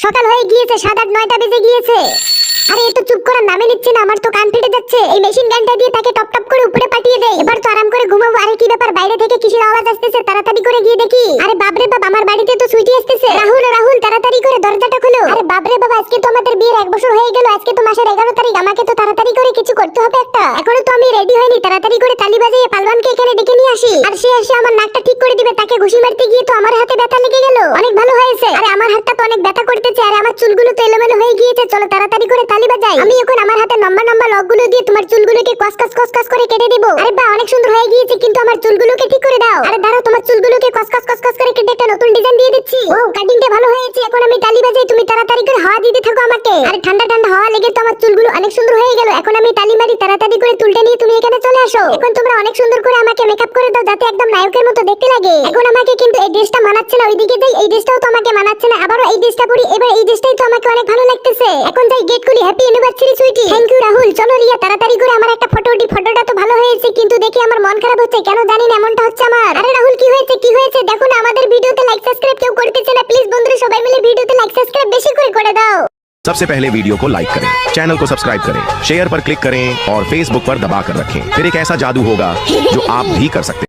সকাল হয়ে গিয়েছে, 7-8-9টা বেজে গিয়েছে। আরে এ তো চুপ করার নামে নিচ্ছে না, আমার তো কান ফেটে যাচ্ছে। এই মেশিন গানটা দিয়ে তাকে টপ টপ করে উপরে পাঠিয়ে দেয়। এবার তো আরাম করে ঘুমাবো। আরে কি ব্যাপার, বাইরে থেকে কিসের আওয়াজ আসতেছে? তাড়াতাড়ি করে গিয়ে দেখি। আরে বাপরে বাপ, আমার বাড়িতে তো সুইটি আসতেছে। রাহুল রাহুল তাড়াতাড়ি করে দরজাটা খোলো। আরে বাপরে বাপ, আজকে তো আমাদের বিয়ের 1 বছর হয়ে গেল। আজকে তো মাসের 11 তারিখ। আমাকে তো তাড়াতাড়ি করে কিছু করতে হবে একটা। এখনো তো আমি রেডি হইনি। তাড়াতাড়ি করে তালি বাজিয়ে পালওয়ানকে এখানে ডেকে নিয়ে আসি। আর সে এসে আমার নাকটা ঠিক করে দিবে। তাকে ঘুষি মারতে গিয়ে তো আমার হাতে ব্যথা লেগে গেল। অনেক ভালো হয়েছে। আরে আমার হাতটা তো অনেক ব্যথা করতেছে। আরে আমার চুলগুলো তো এলোমেলো হয়ে গিয়েছে। চলো তাড়াতাড়ি করে তালি বাজাই। আমি এখন আমার হাতে লম্বা লম্বা লকগুলো দিয়ে তোমার চুলগুলোকে কস করে কেটে দেব। আরে বাহ, অনেক সুন্দর হয়ে গিয়েছে, কিন্তু আমার চুলগুলোকে ঠিক করে দাও। আরে দাঁড়াও, তোমার চুলগুলোকে কস করে কেটে একটা নতুন ডিজাইন দিয়ে দিচ্ছি। ও, কাটিংটা ভালো হয়েছে। এখন আমি তালি বাজাই, তুমি তাড়াতাড়ি করে হাওয়া দিতে থাকো আমাকে। আরে ঠান্ডা ঠান্ডা হাওয়া লেগে তো আমার চুলগুলো অনেক সুন্দর হয়ে গেল। এখন আমি তালি মারি, তাড়াতাড়ি করে তুলটা নিয়ে তুমি এখানে চলে আসো। এখন তোমরা অনেক সুন্দর করে আমাকে মেকআপ করে দাও, যাতে একদম নায়কের মতো দেখতে লাগে। এখন আমাকে কিন্তু এই ড্রেসটা মানাচ্ছে না। ওইদিকে যাই, এই ড্রেসটাও তো আমাকে মানাচ্ছে না। আবারও এই ড্রেসটা পরি। এবার এই ড্রেসটাই তো আমাকে অনেক ভালো লাগতেছে। এখন যাই, গেট খুলি। Happy anniversary sweetie. Thank you Rahul. চলো রিয়া, তাড়াতাড়ি করে আমার একটা ফটো উঠি। ফটোটা তো ভালো হয়েছে, কিন্তু দেখি আমার মন খারাপ হচ্ছে। কেন জানি না এমনটা হচ্ছে আমার। আরে রাহুল, কি হয়েছে? দেখো না, আমাদের ভিডিওতে লাইক সাবস্ক্রাইব কেউ করতেছে না। প্লিজ বন্ধুরা সবাই মিলে ভিডিওতে লাইক সাবস্ক্রাইব বেশি করে দাও। सबसे पहले वीडियो को लाइक करें, चैनल को सब्सक्राइब करें, शेयर पर क्लिक करें और फेसबुक पर दबाकर रखें। फिर एक ऐसा जादू होगा जो आप भी कर सकते हैं।